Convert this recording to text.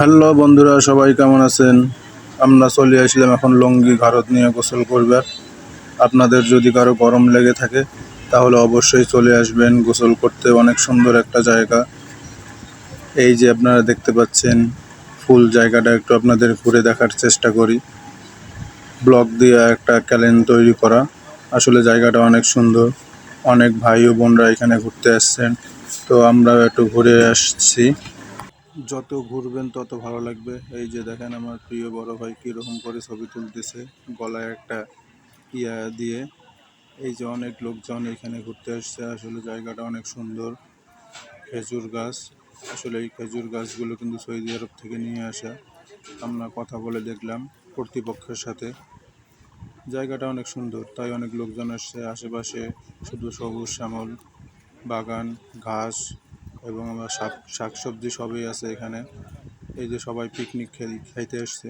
Hello বন্ধুরা, সবাই কেমন আছেন? আমরা চলে আসলাম এখন লুঙ্গি ঘাড়ত নিয়ে গোসল করবার। আপনাদের যদি কারো গরম লেগে থাকে তাহলে অবশ্যই চলে আসবেন গোসল করতে। অনেক সুন্দর একটা জায়গা। এই যে আপনারা দেখতে পাচ্ছেন ফুল জায়গাটা, একটু আপনাদের ঘুরে দেখার চেষ্টা করি। ব্লক দিয়ে একটা ক্যালেন তৈরি করা। আসলে জায়গাটা অনেক সুন্দর। অনেক ভাই ও বোনরা এখানে ঘুরতে আসছেন, তো আমরাও একটু ঘুরে আসছি। যত ঘুরবেন তত ভালো লাগবে। এই যে দেখেন আমার প্রিয় বড় ভাই কীরকম করে ছবি তুলতেছে গলায় একটা ইয়া দিয়ে। এই যে অনেক লোকজন এখানে ঘুরতে আসছে। আসলে জায়গাটা অনেক সুন্দর। খেজুর গাছ, আসলে এই খেজুর গাছগুলো কিন্তু সৌদি আরব থেকে নিয়ে আসা। আমরা কথা বলে দেখলাম কর্তৃপক্ষের সাথে। জায়গাটা অনেক সুন্দর, তাই অনেক লোকজন আসছে। আশেপাশে শুধু সবুজ শ্যামল বাগান, ঘাস এবং আমরা শাকসবজি সবই আছে এখানে। এই যে সবাই পিকনিক খাইতে এসছে।